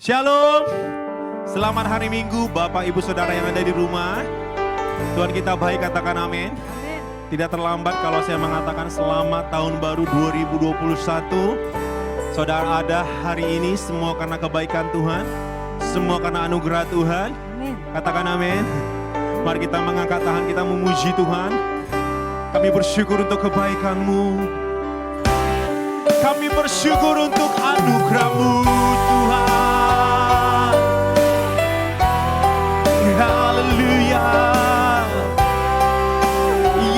Shalom, selamat hari Minggu Bapak Ibu Saudara yang ada di rumah. Tuhan kita baik, katakan amin. Tidak terlambat kalau saya mengatakan selamat tahun baru 2021. Saudara ada hari ini semua karena kebaikan Tuhan, semua karena anugerah Tuhan. Katakan amin. Mari kita mengangkat tangan, kita memuji Tuhan. Kami bersyukur untuk kebaikan-Mu. Kami bersyukur untuk anugerah-Mu Tuhan. Haleluya.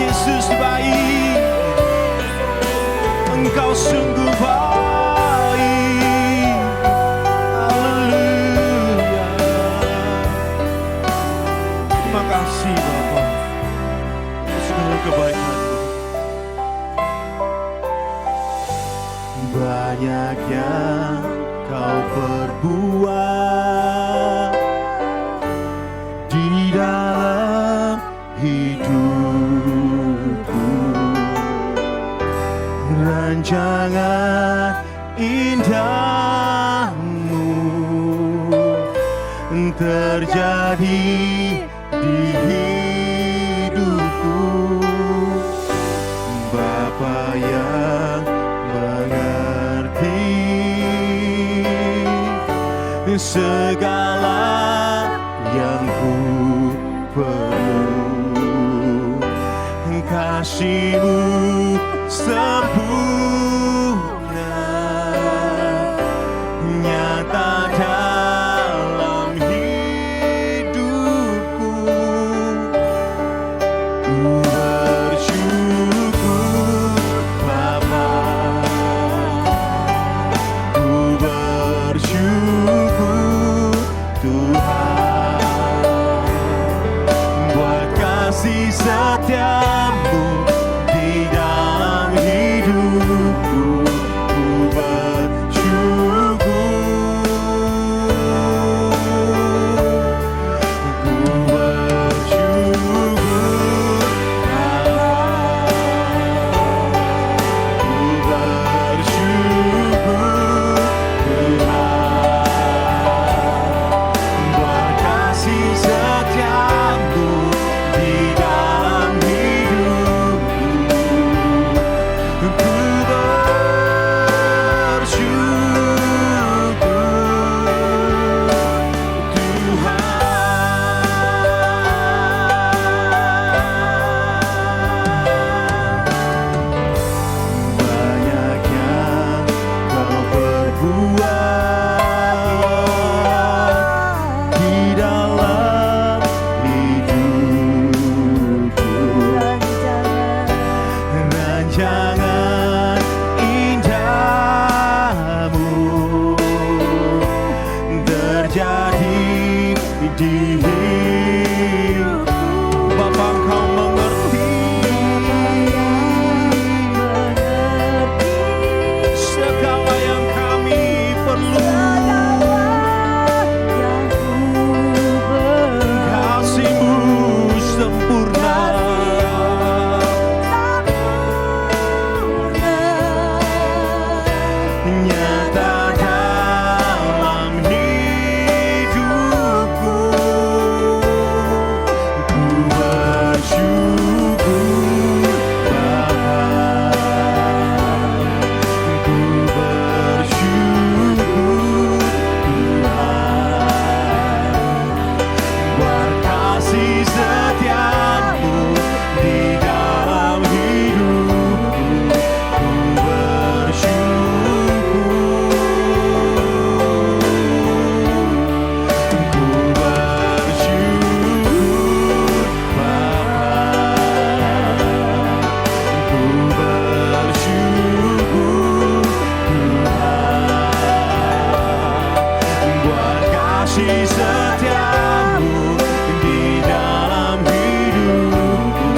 Yesus baik, Engkau sungguh baik. Haleluya. Terima kasih Bapa untuk segala kebaikan-Mu. Banyak yang Kau perbuat di dalam hidupku, rancangan indahmu terjadi di hidupku. Bapa yang mengerti segala yang ku perlu, kasih-Mu sempurna nyata dalam hidupku. Ku bersyukur Bapa, ku bersyukur Tuhan buat kasih setia-Mu di dalam hidupku. Ku bersyukur, ku bersyukur Allah, ku bersyukur Tuhan buat kasih setia-Mu di dalam hidupku. Ku bersyukur Tuhan. Banyak yang Kau perbuat di dalam hidupku, rancangan indahmu terjadi di hidupku. Bapa, Engkau mengerti segala yang kami perlu. Kasih-Mu sempurna nyata dalam hidupku. Ku bersyukur Bapa, ku bersyukur Tuhan buat kasih setia-Mu di dalam hidupku. Ku bersyukur, ku bersyukur Bapa, ku bersyukur Tuhan buat kasih setia-Mu di dalam hidupku.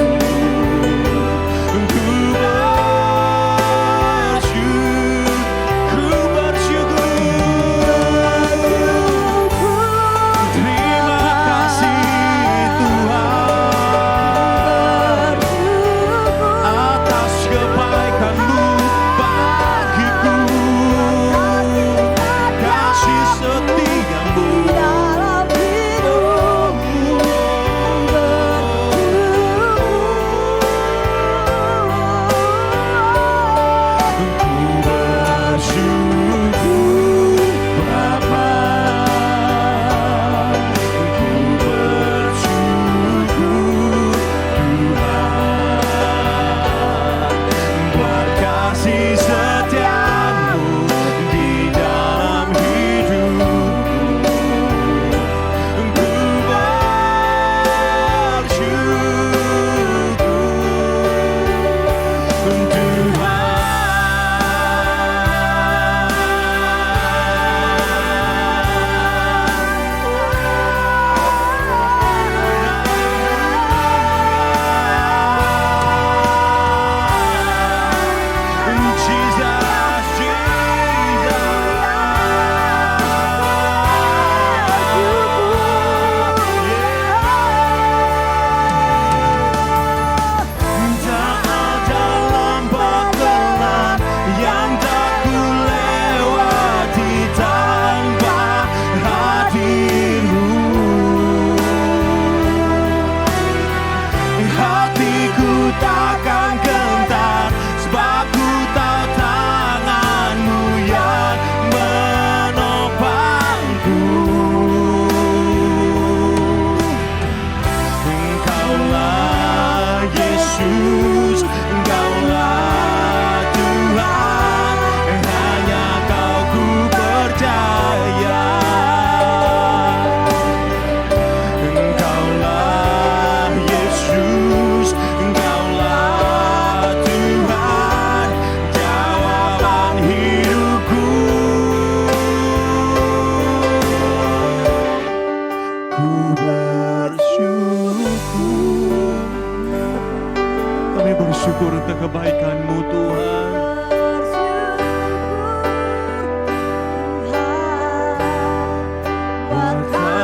Ku bersyukur. Terima kasih Tuhan atas kebaikan-Mu bagiku. Kasih setia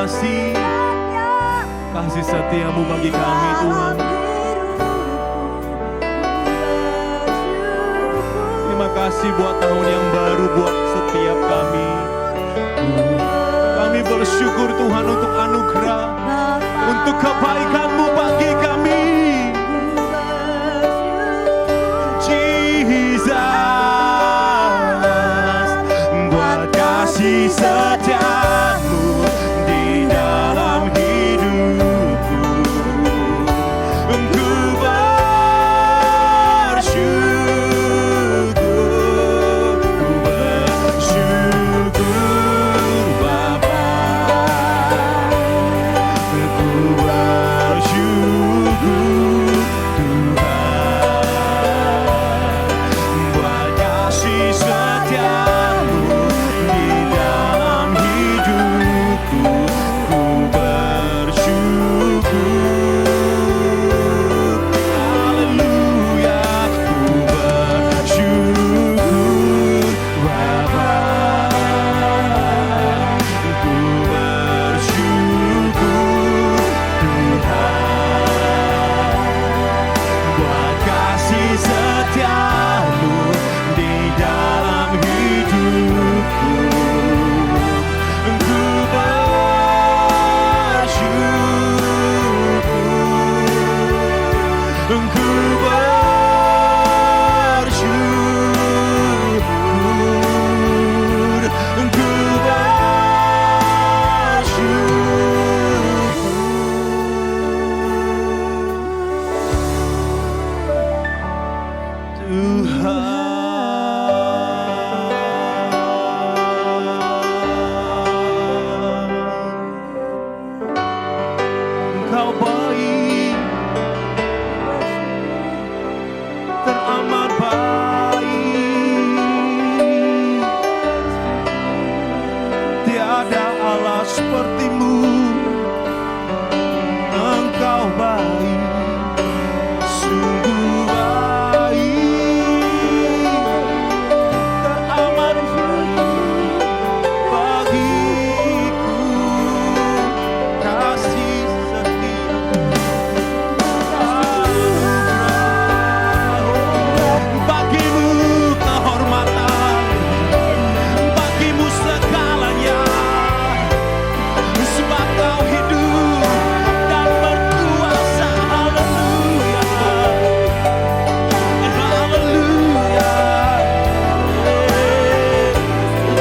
kasih. Kasih setiamu bagi kami Tuhan. Terima kasih buat tahun yang baru buat setiap kami. Kami bersyukur Tuhan untuk anugerah, untuk kebaikan-Mu bagi kami. Jesus, buat kasih setia-Mu di dalam hidupku. Ku bersyukur Bapa. Ku bersyukur Tuhan buat kasih setia-Mu di dalam hidupku. Ku bersyukur. Haleluya. Ku bersyukur Bapa. Ku bersyukur Tuhan buat kasih setia-Mu di dalam hidupku. Ku bersyukur. Ku bersyukur. Ku Engkau baik, teramat baik. Tiada Allah seperti-Mu. Engkau baik, sungguh baik, teramat baik bagiku. Kasih bagimu kehormatan, bagimu segalanya, sebab Kau hidup dan berkuasa. Haleluya, haleluya.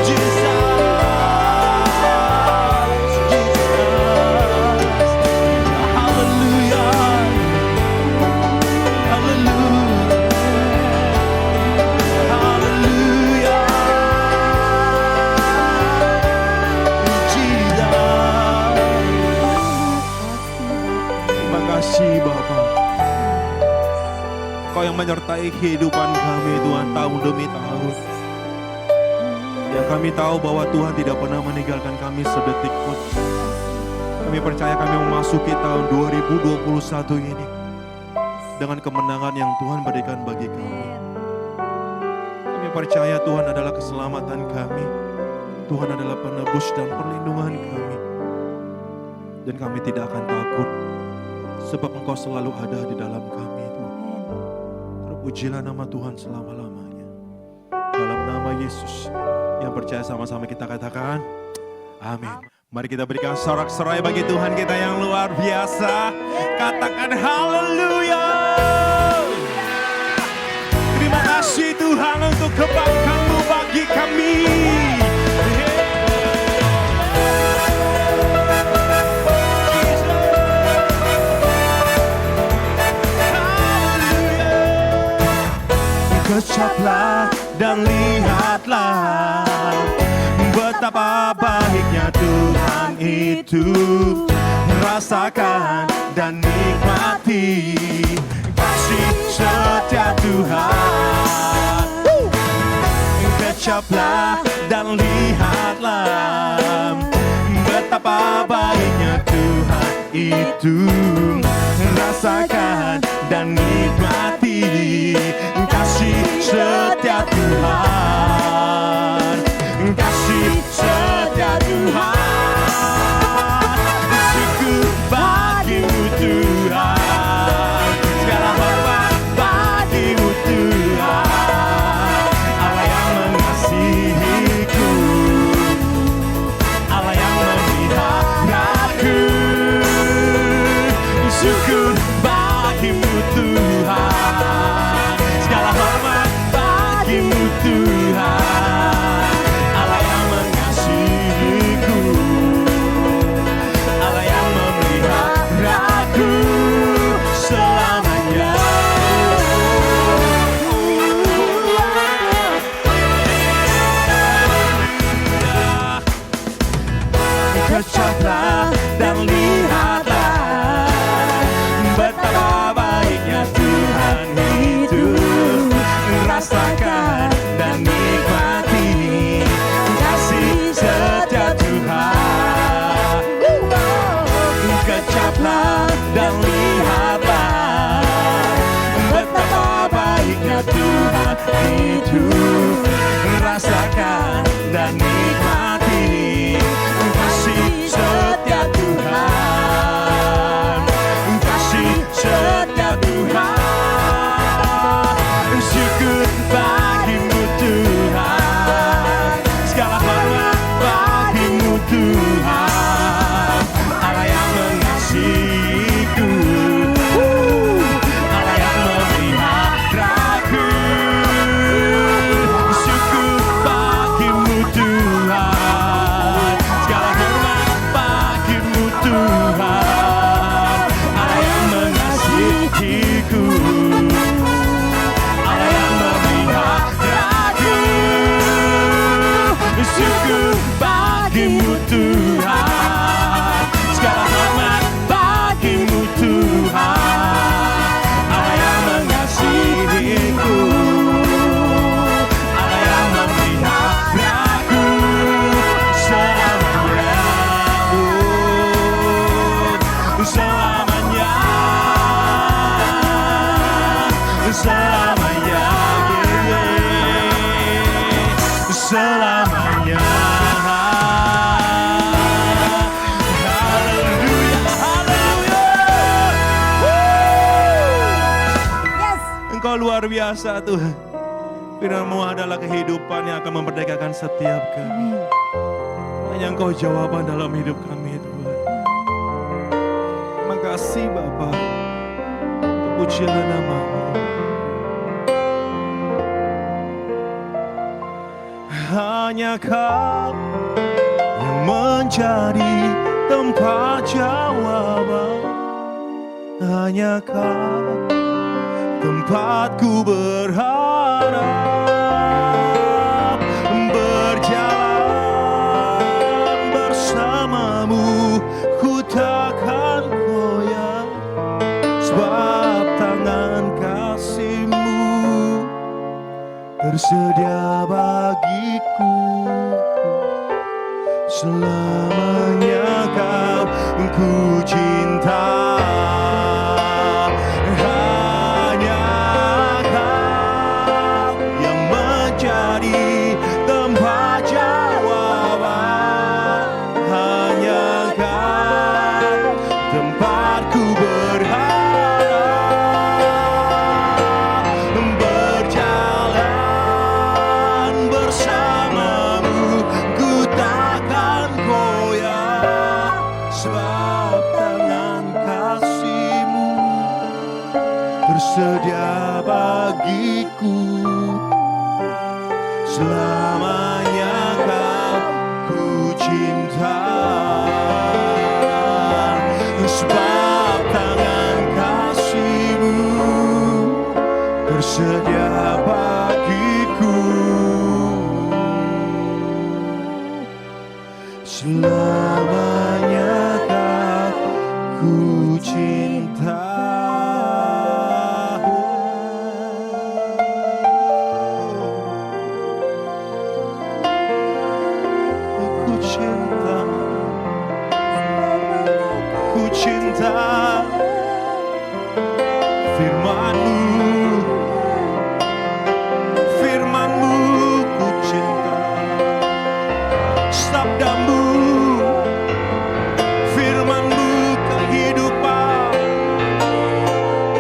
Jesus, haleluya, haleluya. Haleluya, terima kasih Bapa. Kau yang menyertai kehidupan kami Tuhan tahun demi tahun. Yang kami tahu bahwa Tuhan tidak pernah meninggalkan kami sedetik pun. Kami percaya kami memasuki tahun 2021 ini dengan kemenangan yang Tuhan berikan bagi kami. Kami percaya Tuhan adalah keselamatan kami. Tuhan adalah penebus dan perlindungan kami. Dan kami tidak akan takut, sebab Engkau selalu ada di dalam kami Tuhan. Terpujilah nama Tuhan selama-lamanya. Dalam nama Yesus, yang percaya sama-sama kita katakan, amin. Mari kita berikan sorak-sorai bagi Tuhan kita yang luar biasa. Katakan haleluya. Terima kasih Tuhan untuk kebaikan-Mu bagi kami. Kecaplah dan lihatlah betapa baiknya Tuhan itu. Rasakan dan nikmati kasih setia Tuhan. Kecaplah dan lihatlah betapa baiknya Tuhan itu. Rasakan dan nikmati kasih setia Tuhan. Kasih setia Tuhan. itu. Rasakan dan nikmati kasih setia Tuhan, kasih setia Tuhan. Syukur bagimu Tuhan, segala hormat bagimu Tuhan. Allah yang mengasihiku, Allah yang memeliharaku. Syukur bagimu Tuhan, segala hormat bagimu Tuhan. Allah yang mengasihiku, Allah yang memeliharaku. Syukur bagimu Tuhan, segala hormat bagimu Tuhan. Allah yang mengasihiku, Allah yang memeliharaku selamanya, selamanya, selamanya, selamanya. Haleluya, haleluya. Engkau luar biasa Tuhan. Firman-Mu adalah kehidupan yang akan memerdekakan setiap kami. Hanya Engkau jawaban dalam hidup kami Tuhan. Terima kasih Bapa. Pujilah nama-Mu. Hanya Kau yang menjadi tempat jawaban. Hanya Kau tempatku berharap. Berjalan bersama-Mu, ku takkan goyah, sebab tangan kasih-Mu tersedia bagiku. Selamanya Kau ku cinta. Hanya Kau yang menjadi tempat jawaban. Hanya Kau tempatku berharap. Berjalan bersama-Mu, ku takkan goyah, sebab tangan kasih-Mu tersedia bagiku. Selamanya Kau ku cinta, sebab tangan kasih-Mu tersedia bagiku. Selamanya Kau ku cinta. Ku cinta, ku cinta firman-Mu, firman-Mu ku cinta. Sabda-Mu, firman-Mu kehidupan,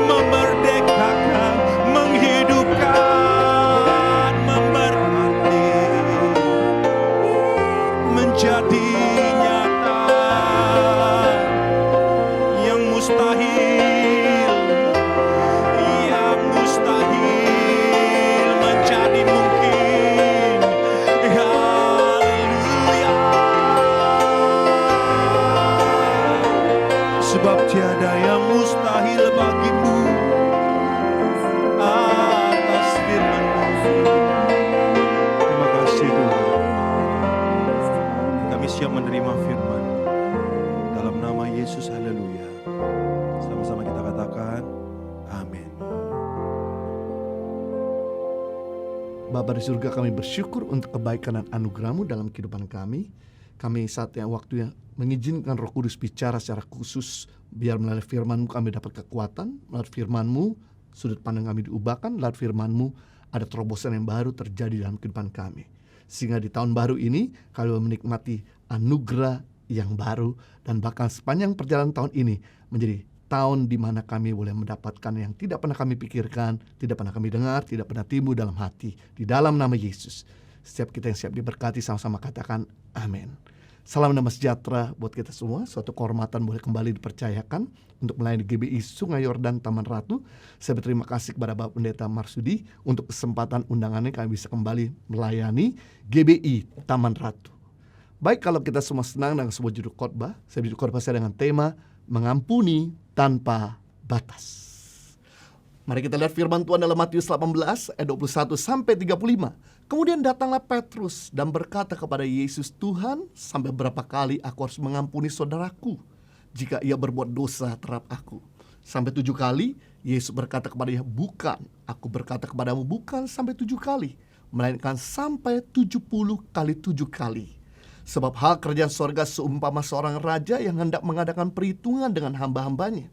memerdekakan, menghidupkan, memberkati, menjadi nyata yang mustahil, yang mustahil menjadi mungkin. Haleluya. Sebab tiada yang mustahil bagimu atas firman-Mu. Terima kasih Tuhan. Kami siap menerima firman dalam nama Yesus. Haleluya. Sama-sama kita katakan amin. Bapa di surga, kami bersyukur untuk kebaikan dan anugerah-Mu dalam kehidupan kami. Kami saatnya waktunya mengizinkan Roh Kudus bicara secara khusus, biar melalui firman-Mu kami dapat kekuatan, melalui firman-Mu sudut pandang kami diubahkan, melalui firman-Mu ada terobosan yang baru terjadi dalam kehidupan kami. Sehingga di tahun baru ini kami menikmati anugerah yang baru, dan bahkan sepanjang perjalanan tahun ini menjadi tahun di mana kami boleh mendapatkan yang tidak pernah kami pikirkan, tidak pernah kami dengar, tidak pernah timbul dalam hati. Di dalam nama Yesus, setiap kita yang siap diberkati sama-sama katakan amin. Salam damai sejahtera buat kita semua. Suatu kehormatan boleh kembali dipercayakan untuk melayani GBI Sungai Yordan Taman Ratu. Saya berterima kasih kepada Bapak Pendeta Marsudi untuk kesempatan undangannya kami bisa kembali melayani GBI Taman Ratu. Baik, kalau kita semua senang dengan sebuah judul khotbah, judul khotbah saya dengan tema mengampuni tanpa batas. Mari kita lihat firman Tuhan dalam Matius 18 ayat 21 sampai 35. Kemudian datanglah Petrus dan berkata kepada Yesus, Tuhan, sampai berapa kali aku harus mengampuni saudaraku jika ia berbuat dosa terhadap aku? Sampai 7 kali? Yesus berkata kepadanya, bukan, aku berkata kepadamu bukan sampai 7 kali, melainkan sampai 70 kali 7 kali. Sebab hal kerajaan sorga seumpama seorang raja yang hendak mengadakan perhitungan dengan hamba-hambanya.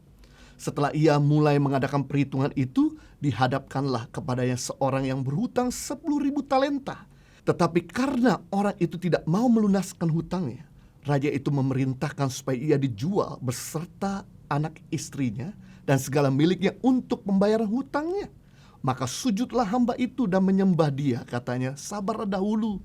Setelah ia mulai mengadakan perhitungan itu, dihadapkanlah kepadanya seorang yang berhutang 10.000 talenta. Tetapi karena orang itu tidak mau melunaskan hutangnya, raja itu memerintahkan supaya ia dijual beserta anak istrinya dan segala miliknya untuk pembayaran hutangnya. Maka sujudlah hamba itu dan menyembah dia, katanya, sabarlah dahulu,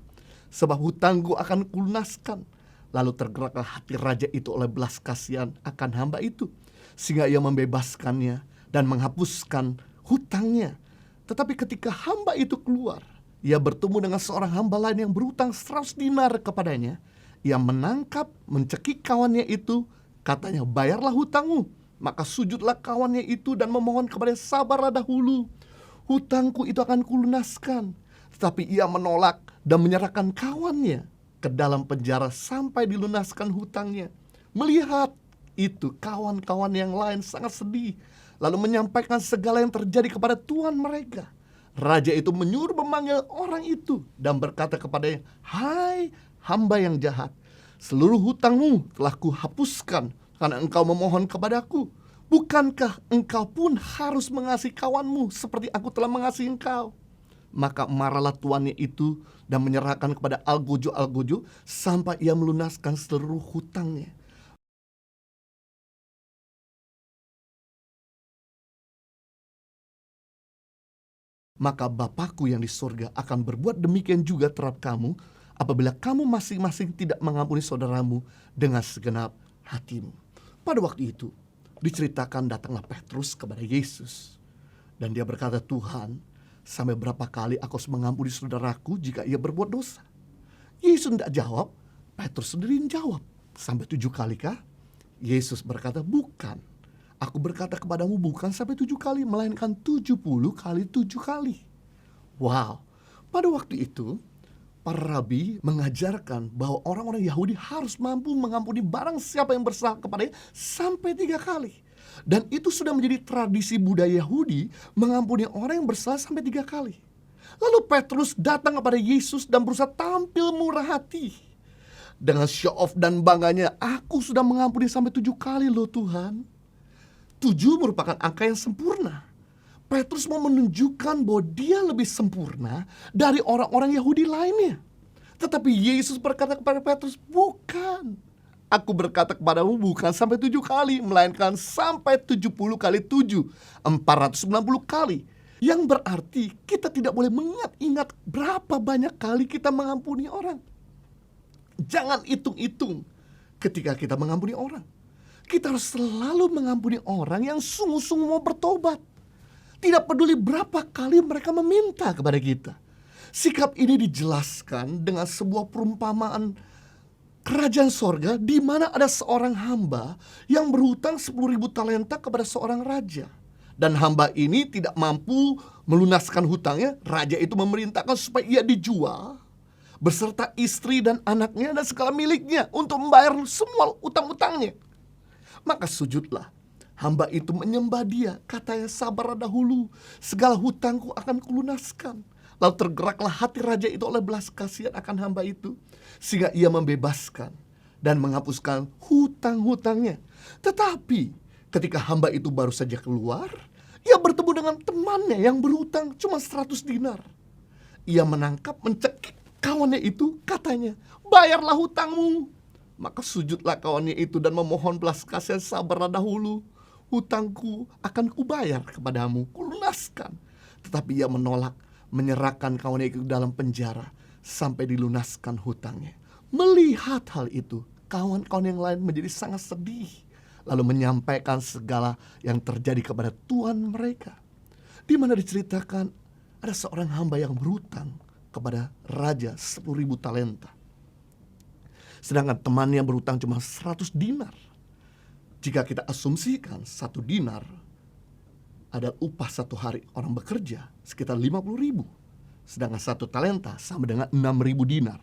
sebab hutangku akan kulunaskan. Lalu tergeraklah hati raja itu oleh belas kasihan akan hamba itu, sehingga ia membebaskannya dan menghapuskan hutangnya. Tetapi ketika hamba itu keluar, ia bertemu dengan seorang hamba lain yang berhutang 100 dinar kepadanya. Ia menangkap, mencekik kawannya itu, katanya, bayarlah hutangmu. Maka sujudlah kawannya itu dan memohon kepadanya, sabarlah dahulu, hutangku itu akan kulunaskan. Tetapi ia menolak dan menyerahkan kawannya ke dalam penjara sampai dilunaskan hutangnya. Melihat itu, kawan-kawan yang lain sangat sedih, lalu menyampaikan segala yang terjadi kepada tuan mereka. Raja itu menyuruh memanggil orang itu dan berkata kepadanya, hai hamba yang jahat, seluruh hutangmu telah kuhapuskan karena engkau memohon kepadaku. Bukankah engkau pun harus mengasihi kawanmu seperti aku telah mengasihi engkau? Maka marahlah tuannya itu dan menyerahkan kepada algojo-algojo sampai ia melunaskan seluruh hutangnya. Maka Bapakku yang di surga akan berbuat demikian juga terhadap kamu, apabila kamu masing-masing tidak mengampuni saudaramu dengan segenap hatimu. Pada waktu itu diceritakan datanglah Petrus kepada Yesus, dan dia berkata, Tuhan, sampai berapa kali aku harus mengampuni saudaraku jika ia berbuat dosa? Yesus tidak jawab, Petrus sendiri jawab, sampai 7 kali kah? Yesus berkata, bukan. Aku berkata kepadamu bukan sampai 7 kali, melainkan 70 kali 7 kali. Wow, pada waktu itu para rabi mengajarkan bahwa orang-orang Yahudi harus mampu mengampuni barang siapa yang bersalah kepadanya sampai 3 kali. Dan itu sudah menjadi tradisi budaya Yahudi, mengampuni orang yang bersalah sampai 3 kali. Lalu Petrus datang kepada Yesus dan berusaha tampil murah hati. Dengan show off dan bangganya, aku sudah mengampuni sampai 7 kali loh Tuhan. 7 merupakan angka yang sempurna. Petrus mau menunjukkan bahwa dia lebih sempurna dari orang-orang Yahudi lainnya. Tetapi Yesus berkata kepada Petrus, bukan. Aku berkata kepadamu bukan sampai 7 kali, melainkan sampai 70 kali 7, 490 kali. Yang berarti kita tidak boleh mengingat-ingat berapa banyak kali kita mengampuni orang. Jangan hitung-hitung ketika kita mengampuni orang. Kita harus selalu mengampuni orang yang sungguh-sungguh mau bertobat. Tidak peduli berapa kali mereka meminta kepada kita. Sikap ini dijelaskan dengan sebuah perumpamaan kerajaan sorga, di mana ada seorang hamba yang berhutang 10.000 talenta kepada seorang raja. Dan hamba ini tidak mampu melunaskan hutangnya. Raja itu memerintahkan supaya ia dijual beserta istri dan anaknya dan segala miliknya untuk membayar semua utang-utangnya. Maka sujudlah hamba itu menyembah dia, katanya, sabarlah dahulu, segala hutangku akan kulunaskan. Lalu tergeraklah hati raja itu oleh belas kasihan akan hamba itu, sehingga ia membebaskan dan menghapuskan hutang-hutangnya. Tetapi ketika hamba itu baru saja keluar, Ia bertemu dengan temannya yang berhutang cuma 100 dinar. Ia menangkap, mencekik kawannya itu, katanya, bayarlah hutangmu. Maka sujudlah kawannya itu dan memohon belas kasihan, sabarlah dahulu. Hutangku akan kubayar kepadamu, kulunaskan. Tetapi ia menolak, menyerahkan kawannya itu dalam penjara sampai dilunaskan hutangnya. Melihat hal itu, kawan-kawan yang lain menjadi sangat sedih, lalu menyampaikan segala yang terjadi kepada tuan mereka. Di mana diceritakan ada seorang hamba yang berhutang kepada raja 10.000 talenta. Sedangkan temannya berhutang cuma 100 dinar. Jika kita asumsikan 1 dinar ada upah 1 hari orang bekerja sekitar 50.000. Sedangkan 1 talenta sama dengan 6.000 dinar.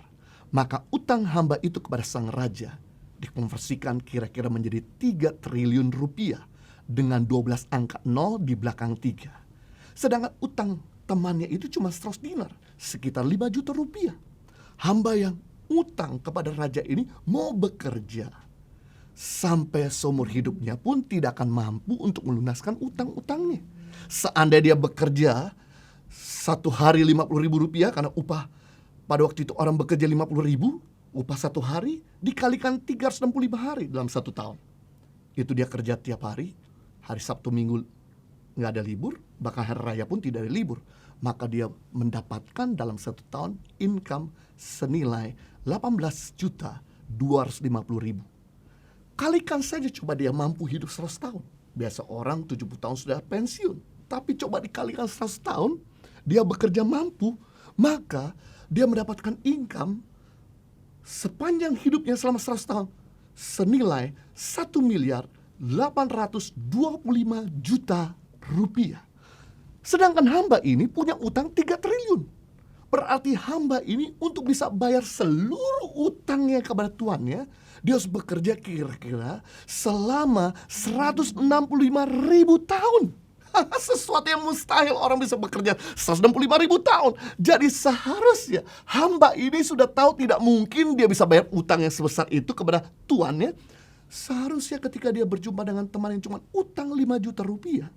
Maka utang hamba itu kepada sang raja dikonversikan kira-kira menjadi 3 triliun rupiah dengan 12 angka 0 di belakang 3. Sedangkan utang temannya itu cuma 100 dinar, sekitar 5 juta rupiah. Hamba yang utang kepada raja ini mau bekerja sampai seumur hidupnya pun tidak akan mampu untuk melunaskan utang-utangnya. Seandainya dia bekerja 1 hari 50.000 rupiah, karena upah pada waktu itu orang bekerja 50.000, upah 1 hari dikalikan 365 hari dalam 1 tahun. Itu dia kerja tiap hari, hari Sabtu Minggu nggak ada libur, bahkan hari raya pun tidak ada libur. Maka dia mendapatkan dalam 1 tahun income senilai 18.250.000. Kalikan saja, coba dia mampu hidup 100 tahun. Biasa orang 70 tahun sudah pensiun. Tapi coba dikalikan 100 tahun, dia bekerja mampu, maka dia mendapatkan income sepanjang hidupnya selama 100 tahun senilai 1.825 juta rupiah. Sedangkan hamba ini punya utang 3 triliun. Berarti hamba ini untuk bisa bayar seluruh utangnya kepada tuannya, dia harus bekerja kira-kira selama 165.000 tahun. Sesuatu yang mustahil orang bisa bekerja 165.000 tahun. Jadi seharusnya hamba ini sudah tahu tidak mungkin dia bisa bayar utang yang sebesar itu kepada tuannya. Seharusnya ketika dia berjumpa dengan teman yang cuma utang 5 juta rupiah,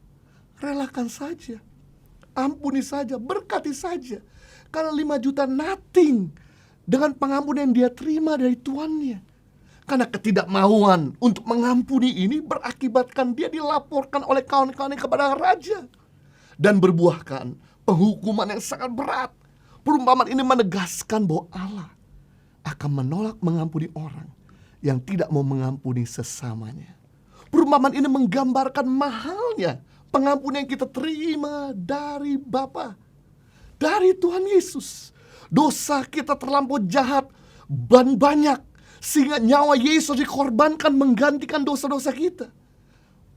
relakan saja, ampuni saja, berkati saja. Karena 5 juta nothing dengan pengampunan yang dia terima dari tuannya. Karena ketidakmauan untuk mengampuni ini berakibatkan dia dilaporkan oleh kawan-kawannya kepada raja dan berbuahkan penghukuman yang sangat berat. Perumpamaan ini menegaskan bahwa Allah akan menolak mengampuni orang yang tidak mau mengampuni sesamanya. Perumpamaan ini menggambarkan mahalnya pengampunan yang kita terima dari Bapa, dari Tuhan Yesus. Dosa kita terlampau jahat dan banyak, sehingga nyawa Yesus dikorbankan menggantikan dosa-dosa kita.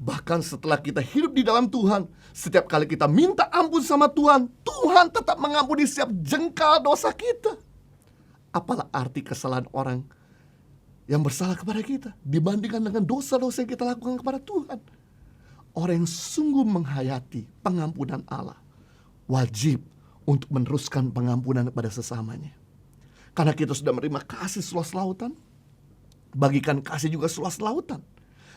Bahkan setelah kita hidup di dalam Tuhan, setiap kali kita minta ampun sama Tuhan, Tuhan tetap mengampuni setiap jengkal dosa kita. Apalah arti kesalahan orang yang bersalah kepada kita dibandingkan dengan dosa-dosa yang kita lakukan kepada Tuhan? Orang yang sungguh menghayati pengampunan Allah wajib untuk meneruskan pengampunan kepada sesamanya. Karena kita sudah menerima kasih seluas lautan, bagikan kasih juga seluas lautan.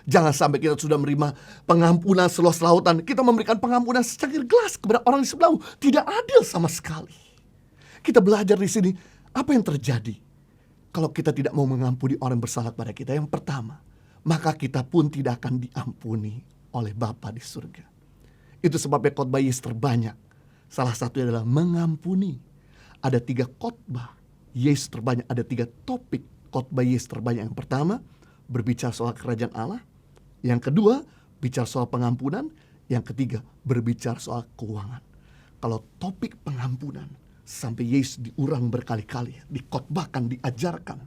Jangan sampai kita sudah menerima pengampunan seluas lautan, kita memberikan pengampunan secangkir gelas kepada orang di sebelah. Tidak adil sama sekali. Kita belajar di sini apa yang terjadi kalau kita tidak mau mengampuni orang bersalah kepada kita. Yang pertama, maka kita pun tidak akan diampuni oleh Bapa di surga. Itu sebabnya khotbah Yesus terbanyak. Salah satunya adalah mengampuni. Ada 3 khotbah Yesus terbanyak, ada 3 topik khotbah Yesus terbanyak. Yang pertama, berbicara soal kerajaan Allah. Yang kedua, bicara soal pengampunan. Yang ketiga, berbicara soal keuangan. Kalau topik pengampunan sampai Yesus diurang berkali-kali, dikhotbahkan, diajarkan,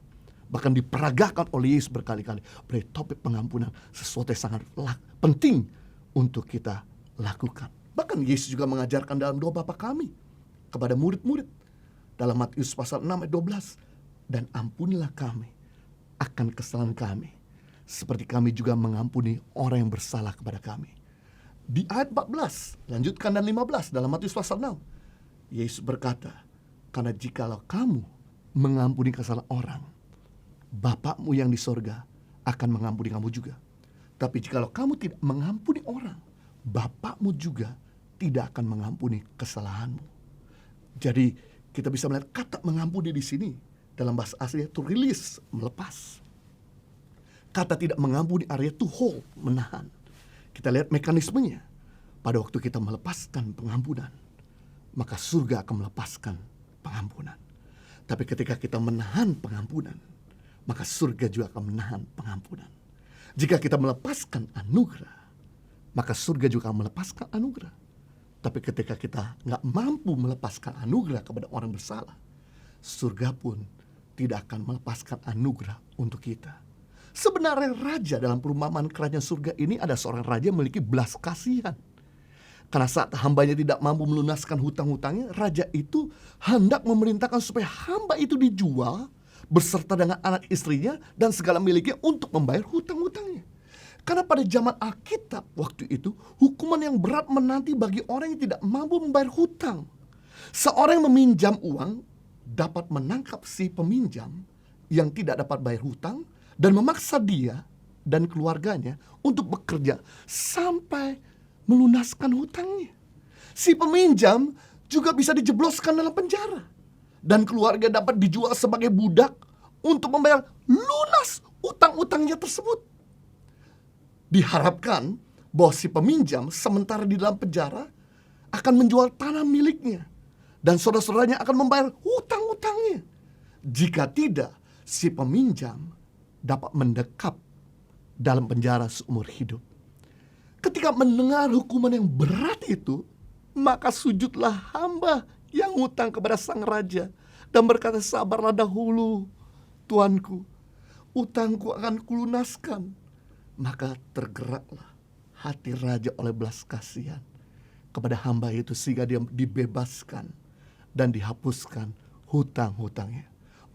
bahkan diperagakan oleh Yesus berkali-kali. Berarti topik pengampunan sesuatu yang sangat penting untuk kita lakukan. Bahkan Yesus juga mengajarkan dalam doa Bapa kami kepada murid-murid. Dalam Matius pasal 6 ayat 12. Dan ampunilah kami akan kesalahan kami, seperti kami juga mengampuni orang yang bersalah kepada kami. Di ayat 14, lanjutkan dan 15 dalam Matius pasal 6. Yesus berkata, karena jikalau kamu mengampuni kesalahan orang, Bapakmu yang di sorga akan mengampuni kamu juga. Tapi jikalau kamu tidak mengampuni orang, Bapakmu juga tidak akan mengampuni kesalahanmu. Jadi kita bisa melihat kata mengampuni di sini dalam bahasa aslinya to release, melepas. Kata tidak mengampuni artinya to hold, menahan. Kita lihat mekanismenya. Pada waktu kita melepaskan pengampunan, maka surga akan melepaskan pengampunan. Tapi ketika kita menahan pengampunan, maka surga juga akan menahan pengampunan. Jika kita melepaskan anugerah, maka surga juga akan melepaskan anugerah. Tapi ketika kita nggak mampu melepaskan anugerah kepada orang bersalah, surga pun tidak akan melepaskan anugerah untuk kita. Sebenarnya raja dalam perumpamaan kerajaan surga ini ada seorang raja yang memiliki belas kasihan. Karena saat hambanya tidak mampu melunaskan hutang-hutangnya, raja itu hendak memerintahkan supaya hamba itu dijual beserta dengan anak istrinya dan segala miliknya untuk membayar hutang-hutangnya. Karena pada zaman Alkitab waktu itu, hukuman yang berat menanti bagi orang yang tidak mampu membayar hutang. Seorang yang meminjam uang dapat menangkap si peminjam yang tidak dapat bayar hutang dan memaksa dia dan keluarganya untuk bekerja sampai melunaskan hutangnya. Si peminjam juga bisa dijebloskan dalam penjara dan keluarga dapat dijual sebagai budak untuk membayar lunas utang-utangnya tersebut. Diharapkan bahwa si peminjam sementara di dalam penjara akan menjual tanah miliknya dan saudara-saudaranya akan membayar hutang-hutangnya. Jika tidak, si peminjam dapat mendekap dalam penjara seumur hidup. Ketika mendengar hukuman yang berat itu, maka sujudlah hamba yang hutang kepada sang raja dan berkata, sabarlah dahulu, tuanku, utangku akan kulunaskan. Maka tergeraklah hati raja oleh belas kasihan kepada hamba itu sehingga dia dibebaskan dan dihapuskan hutang-hutangnya.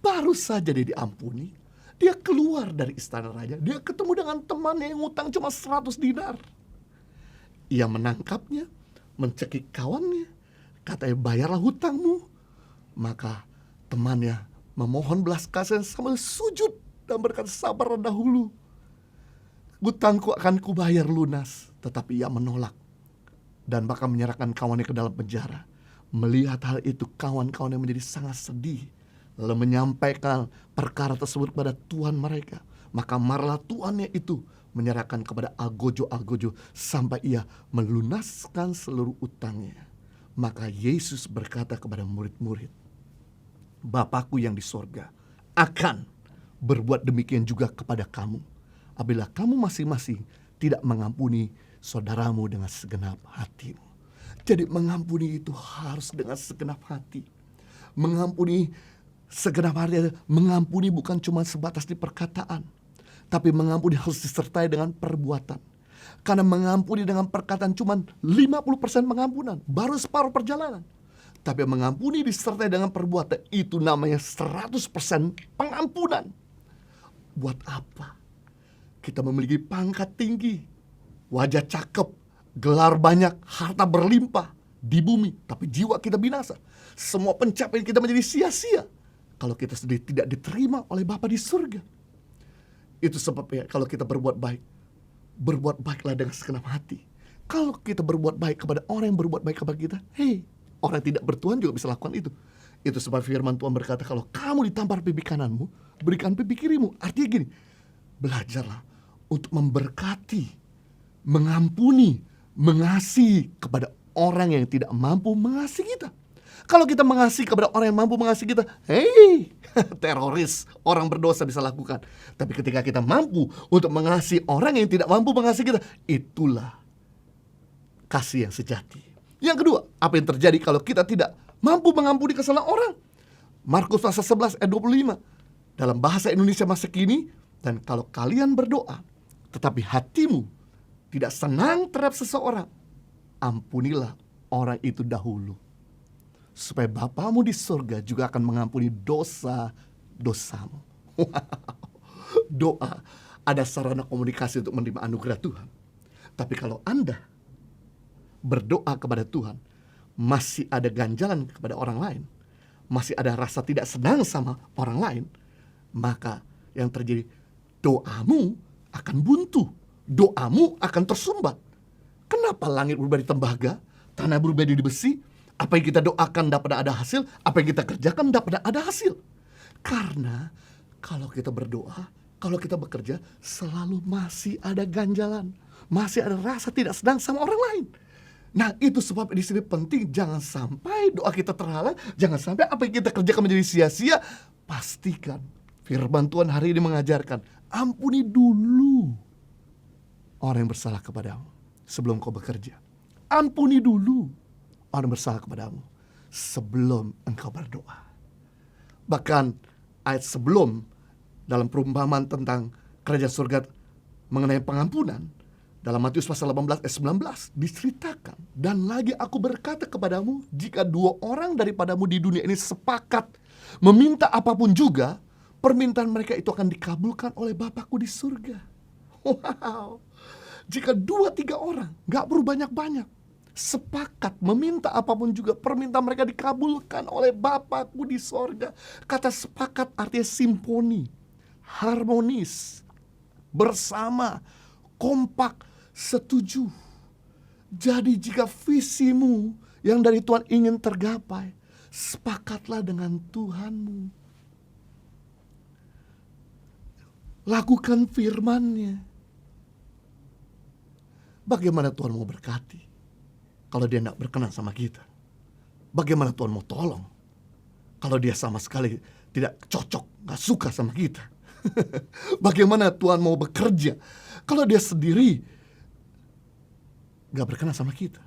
Baru saja dia diampuni, dia keluar dari istana raja, dia ketemu dengan temannya yang hutang cuma 100 dinar. Ia menangkapnya, mencekik kawannya, katanya bayarlah hutangmu. Maka temannya memohon belas kasihan sambil sujud dan berkata, sabarlah dahulu, hutangku akan kubayar lunas. Tetapi ia menolak dan bahkan menyerahkan kawannya ke dalam penjara. Melihat hal itu, kawan-kawannya menjadi sangat sedih, lalu menyampaikan perkara tersebut kepada tuan mereka. Maka marahlah tuannya itu, menyerahkan kepada algojo-algojo sampai ia melunaskan seluruh utangnya. Maka Yesus berkata kepada murid-murid, Bapakku yang di sorga akan berbuat demikian juga kepada kamu, apabila kamu masing-masing tidak mengampuni saudaramu dengan segenap hatimu. Jadi mengampuni itu harus dengan segenap hati. Mengampuni segenap hati, mengampuni bukan cuma sebatas di perkataan, tapi mengampuni harus disertai dengan perbuatan. Karena mengampuni dengan perkataan cuma 50% pengampunan, baru separuh perjalanan. Tapi mengampuni disertai dengan perbuatan, itu namanya 100% pengampunan. Buat apa kita memiliki pangkat tinggi, wajah cakep, gelar banyak, harta berlimpah di bumi, tapi jiwa kita binasa? Semua pencapaian kita menjadi sia-sia kalau kita sendiri tidak diterima oleh Bapa di surga. Itu sebabnya kalau kita berbuat baiklah dengan segenap hati. Kalau kita berbuat baik kepada orang yang berbuat baik kepada kita, orang yang tidak bertuhan juga bisa lakukan itu. Itu sebab firman Tuhan berkata, kalau kamu ditampar pipi kananmu, berikan pipi kirimu. Artinya gini, belajarlah untuk memberkati, mengampuni, mengasihi kepada orang yang tidak mampu mengasihi kita. Kalau kita mengasihi kepada orang yang mampu mengasihi kita, teroris, orang berdosa bisa lakukan. Tapi ketika kita mampu untuk mengasihi orang yang tidak mampu mengasihi kita, itulah kasih yang sejati. Yang kedua, apa yang terjadi kalau kita tidak mampu mengampuni kesalahan orang? Markus pasal 11 ayat 25. Dalam bahasa Indonesia masa kini, dan kalau kalian berdoa, tetapi hatimu tidak senang terhadap seseorang, ampunilah orang itu dahulu, supaya Bapamu di surga juga akan mengampuni dosa-dosamu. Doa ada sarana komunikasi untuk menerima anugerah Tuhan. Tapi kalau Anda berdoa kepada Tuhan, masih ada ganjalan kepada orang lain, masih ada rasa tidak senang sama orang lain, maka yang terjadi, doamu akan buntu, doamu akan tersumbat. Kenapa langit berubah di tembaga, tanah berubah di besi? Apa yang kita doakan dapat ada hasil, apa yang kita kerjakan dapat ada hasil. Karena kalau kita berdoa, kalau kita bekerja, selalu masih ada ganjalan, masih ada rasa tidak senang sama orang lain. Nah, itu sebab di sini penting, jangan sampai doa kita terhalang, jangan sampai apa yang kita kerjakan menjadi sia-sia. Pastikan firman Tuhan hari ini mengajarkan, ampuni dulu orang yang bersalah kepadamu sebelum kau bekerja. Ampuni dulu orang yang bersalah kepadamu sebelum engkau berdoa. Bahkan ayat sebelum dalam perumpamaan tentang kerajaan surga mengenai pengampunan, dalam Matius pasal 18 ayat 19 diceritakan, dan lagi aku berkata kepadamu, jika 2 orang daripadamu di dunia ini sepakat meminta apapun juga, permintaan mereka itu akan dikabulkan oleh Bapakku di surga. Wow. Jika 2-3 orang, gak perlu banyak-banyak, sepakat meminta apapun juga, permintaan mereka dikabulkan oleh Bapakku di surga. Kata sepakat artinya simfoni, harmonis, bersama, kompak, setuju. Jadi jika visimu yang dari Tuhan ingin tergapai, sepakatlah dengan Tuhanmu. Lakukan firman-Nya. Bagaimana Tuhan mau berkati kalau dia tidak berkenan sama kita? Bagaimana Tuhan mau tolong kalau dia sama sekali tidak cocok, gak suka sama kita? Bagaimana Tuhan mau bekerja kalau dia sendiri gak berkenan sama kita?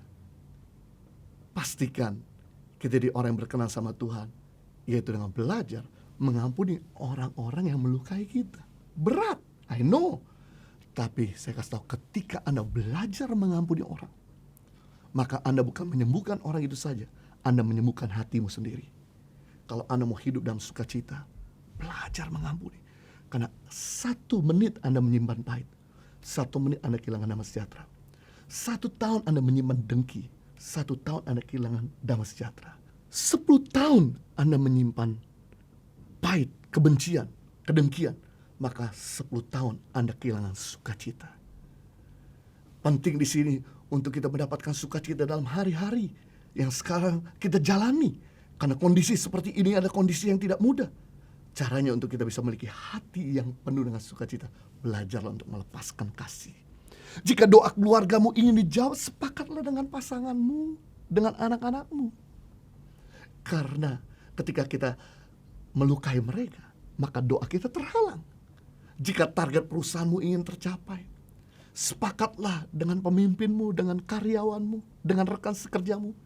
Pastikan kita jadi orang yang berkenan sama Tuhan, yaitu dengan belajar mengampuni orang-orang yang melukai kita. Berat, I know. Tapi saya kasih tahu, ketika Anda belajar mengampuni orang, maka Anda bukan menyembuhkan orang itu saja, Anda menyembuhkan hatimu sendiri. Kalau Anda mau hidup dalam sukacita, belajar mengampuni. Karena 1 menit Anda menyimpan pahit, 1 menit Anda kehilangan damai sejahtera. 1 tahun Anda menyimpan dengki, 1 tahun Anda kehilangan damai sejahtera. 10 tahun Anda menyimpan pahit, kebencian, kedengkian, maka 10 tahun Anda kehilangan sukacita. Penting di sini untuk kita mendapatkan sukacita dalam hari-hari yang sekarang kita jalani. Karena kondisi seperti ini ada kondisi yang tidak mudah. Caranya untuk kita bisa memiliki hati yang penuh dengan sukacita, belajarlah untuk melepaskan kasih. Jika doa keluargamu ingin dijawab, sepakatlah dengan pasanganmu, dengan anak-anakmu. Karena ketika kita melukai mereka, maka doa kita terhalang. Jika target perusahaanmu ingin tercapai, sepakatlah dengan pemimpinmu, dengan karyawanmu, dengan rekan sekerjamu.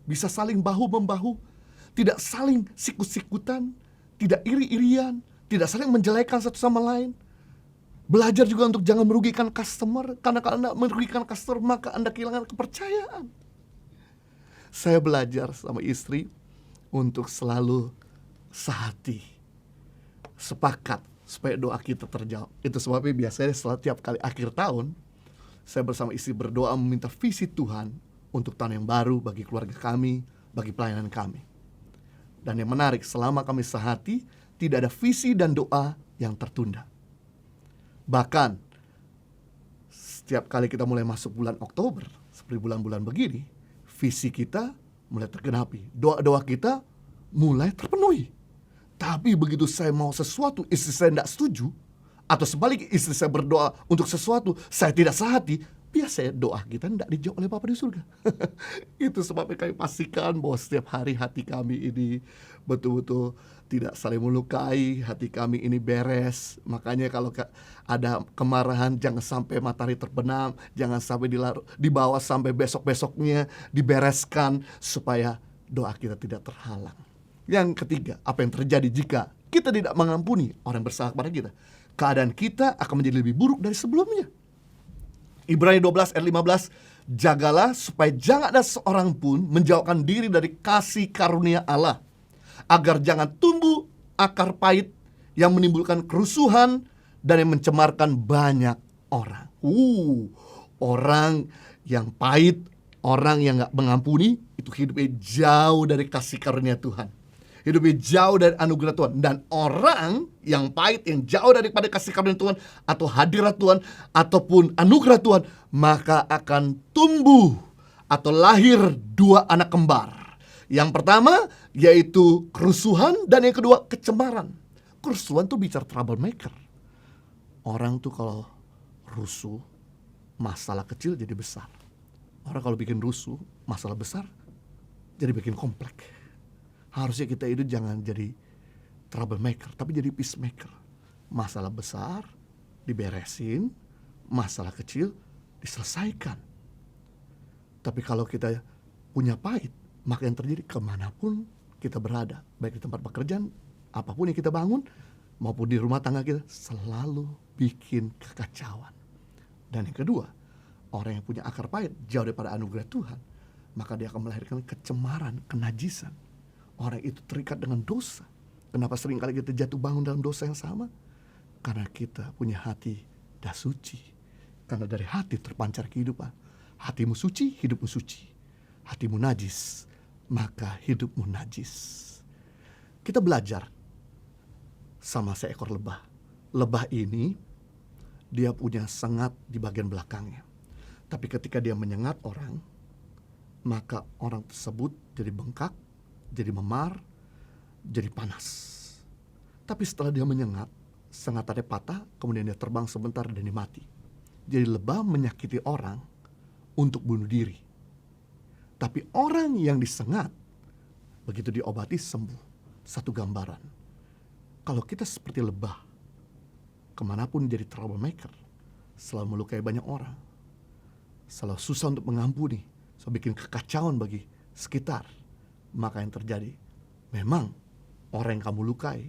Bisa saling bahu-membahu, tidak saling sikut-sikutan, tidak iri-irian, tidak saling menjelekan satu sama lain. Belajar juga untuk jangan merugikan customer, karena kalau Anda merugikan customer, maka Anda kehilangan kepercayaan. Saya belajar sama istri untuk selalu sehati, sepakat, supaya doa kita terjawab. Itu sebabnya biasanya setiap kali akhir tahun, saya bersama istri berdoa meminta visi Tuhan untuk tahun yang baru bagi keluarga kami, bagi pelayanan kami. Dan yang menarik, selama kami sehati, tidak ada visi dan doa yang tertunda. Bahkan, setiap kali kita mulai masuk bulan Oktober, seperti bulan-bulan begini, visi kita mulai tergenapi. Doa-doa kita mulai terpenuhi. Tapi begitu saya mau sesuatu, istri saya tidak setuju, atau sebaliknya istri saya berdoa untuk sesuatu, saya tidak sehati, biasanya doa kita tidak dijawab oleh Bapa di surga. Itu sebabnya kami pastikan bahwa setiap hari hati kami ini betul-betul tidak saling melukai, hati kami ini beres. Makanya kalau ada kemarahan, jangan sampai matahari terbenam, jangan sampai dibawa sampai besok-besoknya, dibereskan supaya doa kita tidak terhalang. Yang ketiga, apa yang terjadi jika kita tidak mengampuni orang yang bersalah kepada kita? Keadaan kita akan menjadi lebih buruk dari sebelumnya. Ibrani 12 ayat 15, jagalah supaya jangan ada seorang pun menjauhkan diri dari kasih karunia Allah, agar jangan tumbuh akar pahit yang menimbulkan kerusuhan dan yang mencemarkan banyak orang. Orang yang pahit, orang yang gak mengampuni, itu hidupnya jauh dari kasih karunia Tuhan. hidupnya jauh dari anugerah Tuhan. Dan orang yang pahit, yang jauh daripada kasih karunia Tuhan, atau hadirat Tuhan, ataupun anugerah Tuhan, maka akan tumbuh atau lahir dua anak kembar. Yang pertama yaitu kerusuhan, dan yang kedua kecemaran. Kerusuhan tuh bicara troublemaker. Orang tuh kalau rusuh, masalah kecil jadi besar. Orang kalau bikin rusuh, masalah besar jadi bikin kompleks. Harusnya kita itu jangan jadi troublemaker, tapi jadi peacemaker. Masalah besar diberesin, masalah kecil diselesaikan. Tapi kalau kita punya pahit, maka yang terjadi kemanapun kita berada, baik di tempat pekerjaan, apapun yang kita bangun, maupun di rumah tangga kita, selalu bikin kekacauan. Dan yang kedua, orang yang punya akar pahit jauh daripada anugerah Tuhan, maka dia akan melahirkan kecemaran, kenajisan. Orang itu terikat dengan dosa. Kenapa seringkali kita jatuh bangun dalam dosa yang sama? Karena kita punya hati dah suci. Karena dari hati terpancar kehidupan. Hatimu suci, hidupmu suci. Hatimu najis, maka hidupmu najis. Kita belajar sama seekor lebah. Lebah ini dia punya sengat di bagian belakangnya. Tapi ketika dia menyengat orang, maka orang tersebut jadi bengkak, jadi memar, jadi panas. Tapi setelah dia menyengat, sengatannya patah, kemudian dia terbang sebentar dan dia mati. Jadi lebah menyakiti orang untuk bunuh diri. Tapi orang yang disengat, begitu diobati sembuh. Satu gambaran. Kalau kita seperti lebah, kemanapun jadi troublemaker, selalu melukai banyak orang, selalu susah untuk mengampuni, selalu bikin kekacauan bagi sekitar, maka yang terjadi, memang orang yang kamu lukai,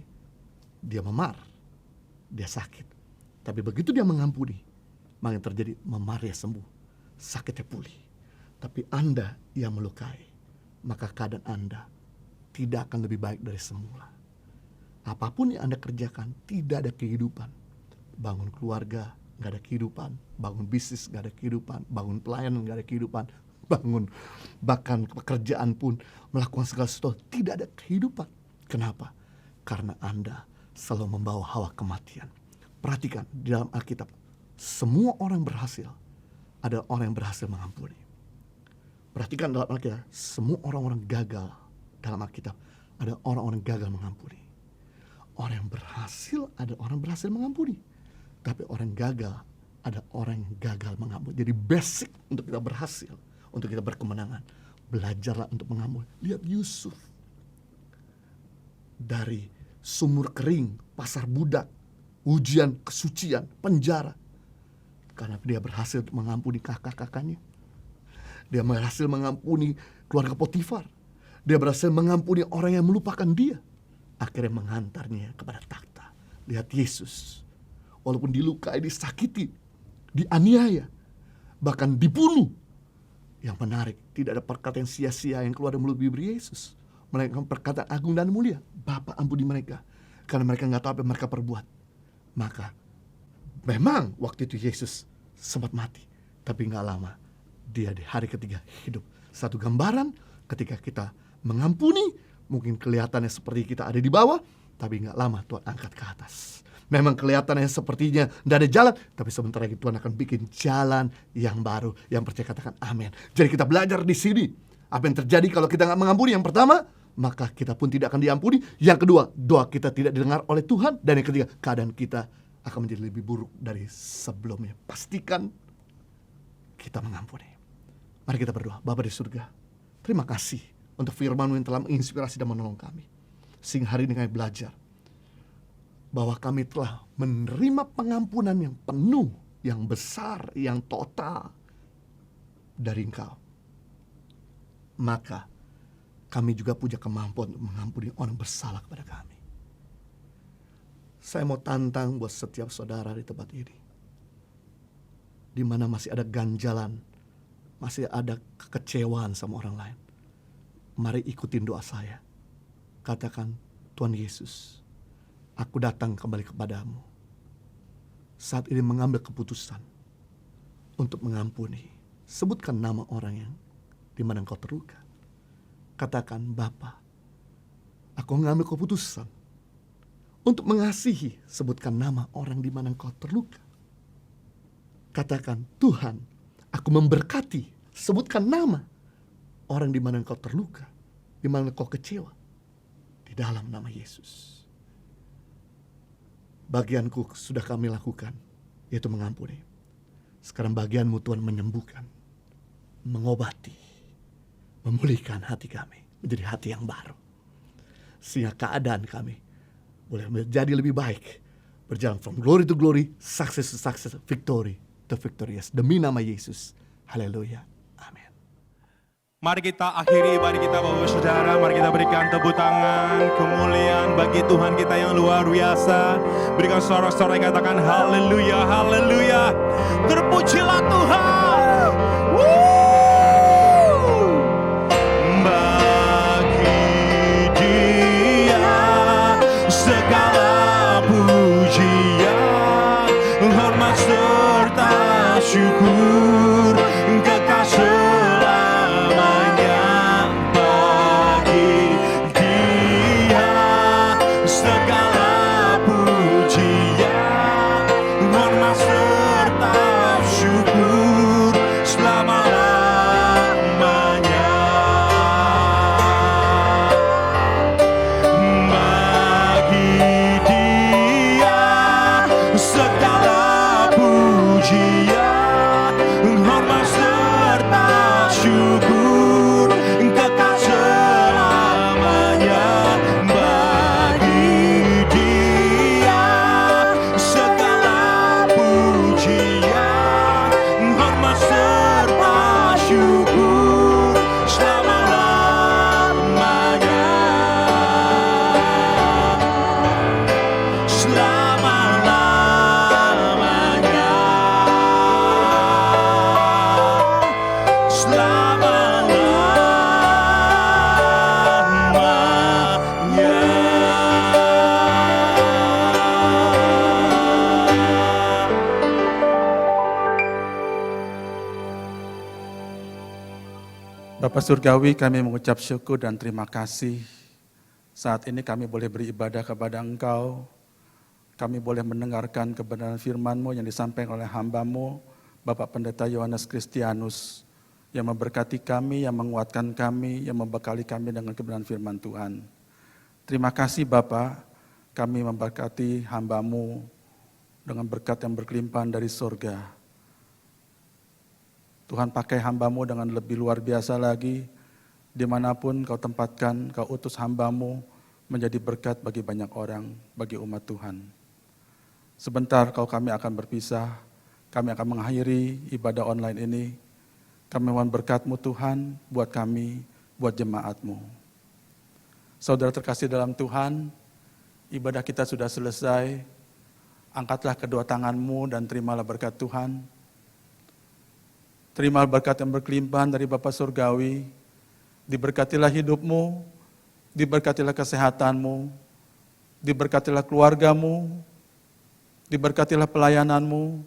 dia memar, dia sakit. Tapi begitu dia mengampuni, maka yang terjadi, memarnya sembuh, sakitnya pulih. Tapi Anda yang melukai, maka keadaan Anda tidak akan lebih baik dari semula. Apapun yang Anda kerjakan, tidak ada kehidupan. Bangun keluarga, gak ada kehidupan. Bangun bisnis, gak ada kehidupan. Bangun pelayanan, gak ada kehidupan. Bangun bahkan pekerjaan pun, melakukan segala sesuatu, tidak ada kehidupan. Kenapa? Karena Anda selalu membawa hawa kematian. Perhatikan di dalam Alkitab, semua orang berhasil. Ada orang yang berhasil mengampuni. Perhatikan dalam Alkitab, semua orang-orang gagal dalam Alkitab, ada orang-orang gagal mengampuni. Orang yang berhasil, ada orang berhasil mengampuni. Tapi orang gagal, ada orang yang gagal mengampuni. Jadi basic untuk kita berhasil, untuk kita berkemenangan, belajarlah untuk mengampuni. Lihat Yusuf, dari sumur kering, pasar budak, ujian kesucian, penjara, karena dia berhasil mengampuni kakak-kakaknya. Dia berhasil mengampuni keluarga Potifar. Dia berhasil mengampuni orang yang melupakan dia. Akhirnya menghantarnya kepada takhta. Lihat Yesus, walaupun dilukai, disakiti, dianiaya, bahkan dibunuh. Yang menarik, tidak ada perkataan sia-sia yang keluar dari mulut bibir Yesus, melainkan perkataan agung dan mulia. Bapa, ampuni mereka, karena mereka gak tahu apa yang mereka perbuat. Maka memang waktu itu Yesus sempat mati, tapi gak lama dia di hari ketiga hidup. Satu gambaran, ketika kita mengampuni, mungkin kelihatannya seperti kita ada di bawah, tapi gak lama Tuhan angkat ke atas. Memang kelihatannya sepertinya tidak ada jalan, tapi sebentar lagi Tuhan akan bikin jalan yang baru. Yang percaya katakan amin. Jadi kita belajar di sini, apa yang terjadi kalau kita gak mengampuni. Yang pertama, maka kita pun tidak akan diampuni. Yang kedua, doa kita tidak didengar oleh Tuhan. Dan yang ketiga, keadaan kita akan menjadi lebih buruk dari sebelumnya. Pastikan kita mengampuni. Mari kita berdoa. Bapa di surga, terima kasih untuk firman-Mu yang telah menginspirasi dan menolong kami. Sehingga hari ini kami belajar bahwa kami telah menerima pengampunan yang penuh, yang besar, yang total dari Engkau. Maka kami juga punya kemampuan untuk mengampuni orang bersalah kepada kami. Saya mau tantang buat setiap saudara di tempat ini, di mana masih ada ganjalan, masih ada kekecewaan sama orang lain. Mari ikutin doa saya. Katakan, Tuhan Yesus, aku datang kembali kepadamu. Saat ini mengambil keputusan untuk mengampuni. Sebutkan nama orang yang di mana engkau terluka. Katakan, Bapa, Aku mengambil keputusan untuk mengasihi. Sebutkan nama orang di mana engkau terluka. Katakan, Tuhan, aku memberkati. Sebutkan nama orang di mana engkau terluka, di mana engkau kecewa. Di dalam nama Yesus. Bagianku sudah kami lakukan, yaitu mengampuni. Sekarang bagianmu Tuhan menyembuhkan, mengobati, memulihkan hati kami menjadi hati yang baru. Sehingga keadaan kami boleh menjadi lebih baik. Berjalan from glory to glory, success to success, victory to victorious. Demi nama Yesus. Haleluya. Amin. Mari kita akhiri ibadah kita Bapak Saudara. Mari kita berikan tepuk tangan kemuliaan bagi Tuhan kita yang luar biasa. Berikan sorak-sorai katakan haleluya, haleluya. Terpujilah Tuhan. Bagi Dia segala pujian, hormat serta syukur kekal selamanya. Bagi Dia segala pujian, hormat serta syukur selama-lamanya. Bagi Dia segala pujian, hormat serta syukur kekal selamanya. Bagi Dia segala pujian, hormat serta syukur selama-lamanya. Selama-lamanya. Bapak Surgawi, kami mengucap syukur dan terima kasih. Saat ini kami boleh beribadah kepada Engkau. Kami boleh mendengarkan kebenaran firman-Mu yang disampaikan oleh hamba-Mu, Bapak Pendeta Yohanes Kristianus, yang memberkati kami, yang menguatkan kami, yang membekali kami dengan kebenaran firman Tuhan. Terima kasih Bapak, kami memberkati hamba-Mu dengan berkat yang berkelimpahan dari surga. Tuhan pakai hamba-Mu dengan lebih luar biasa lagi, dimanapun Kau tempatkan, Kau utus hamba-Mu menjadi berkat bagi banyak orang, bagi umat Tuhan. Sebentar kami akan berpisah, kami akan mengakhiri ibadah online ini. Kami mohon berkat-Mu Tuhan, buat kami, buat jemaat-Mu. Saudara terkasih dalam Tuhan, ibadah kita sudah selesai. Angkatlah kedua tangan-Mu dan terimalah berkat Tuhan. Terimalah berkat yang berkelimpahan dari Bapa Surgawi. Diberkatilah hidup-Mu, diberkatilah kesehatan-Mu, diberkatilah keluarga-Mu, diberkatilah pelayanan-Mu,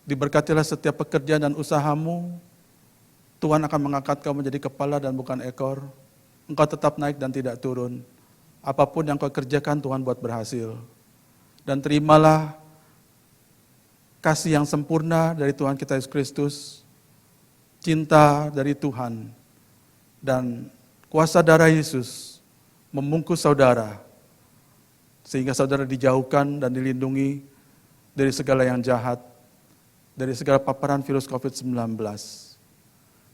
diberkatilah setiap pekerjaan dan usaha-Mu. Tuhan akan mengangkat Kau menjadi kepala dan bukan ekor. Engkau tetap naik dan tidak turun. Apapun yang Kau kerjakan, Tuhan buat berhasil. Dan terimalah kasih yang sempurna dari Tuhan kita Yesus Kristus, cinta dari Tuhan, dan kuasa darah Yesus membungkus saudara, sehingga saudara dijauhkan dan dilindungi dari segala yang jahat, dari segala paparan virus COVID-19.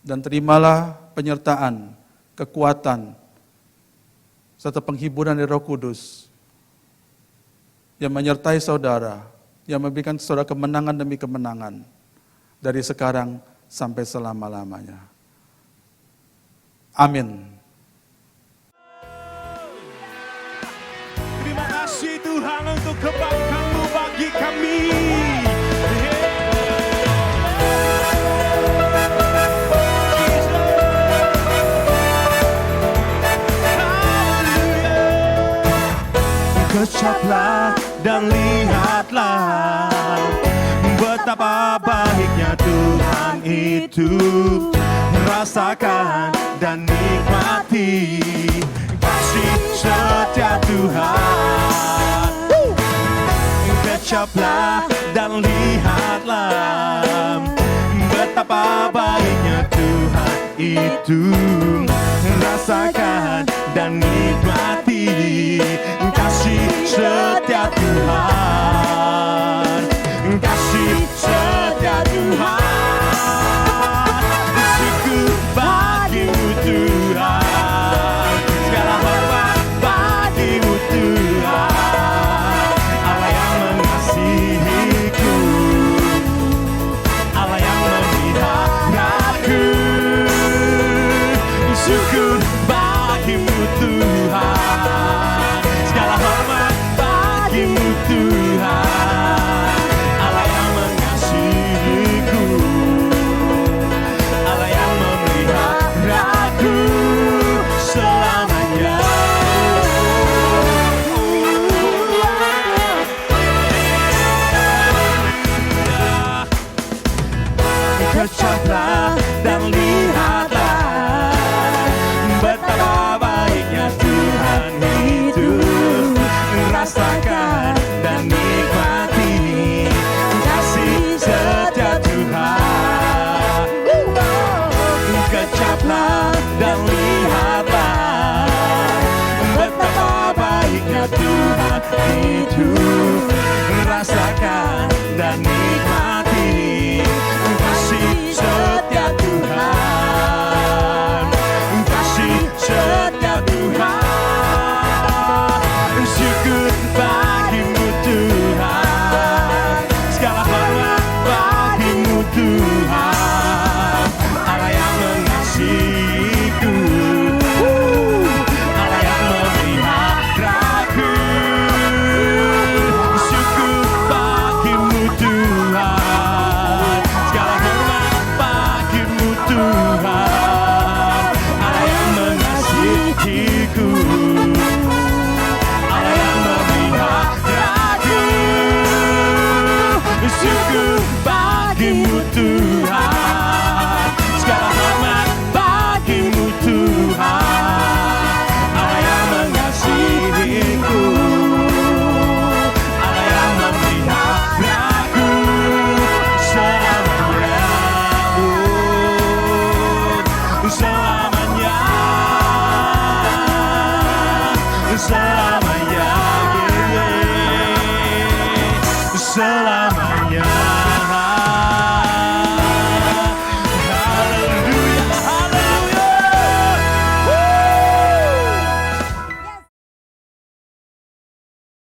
Dan terimalah penyertaan, kekuatan, serta penghiburan dari Roh Kudus yang menyertai saudara, yang memberikan saudara kemenangan demi kemenangan dari sekarang sampai selama-lamanya. Amin. Terima kasih Tuhan untuk kebaikan-Mu bagi kami. Kecaplah dan lihatlah betapa baiknya Tuhan itu. Rasakan dan nikmati kasih setia Tuhan. Kecaplah dan lihatlah betapa baiknya Tuhan itu. Rasakan dan nikmati kasih setia Tuhan. Kasih setia Tuhan. Syukur bagimu Tuhan. Segala hormat bagimu Tuhan. Allah yang mengasihiku, Allah yang memeliharaku. Syukur bagimu Tuhan. Segala hormat bagimu Tuhan. Allah yang mengasihiku, Allah yang memeliharaku selamanya. Kecaplah dan lihatlah betapa baiknya Tuhan itu. Rasakan dan nikmati kasih setia Tuhan. Kecaplah dan lihatlah betapa baiknya Tuhan itu. Rasakan dan nikmati kasih setia Tuhan. Kasih setia Tuhan. Syukur bagimu Tuhan. Segala hormat bagimu Tuhan. Allah yang mengasihiku, Allah yang memeliharaku. Syukur bagimu Tuhan. Segala hormat bagimu Tuhan. Allah yang mengasihiku, Allah yang memeliharaku. Syukur bagimu Tuhan. Segala hormat bagimu Tuhan. Allah yang mengasihiku, Allah yang memeliharaku selamanya. Selamanya, selamanya, selamanya.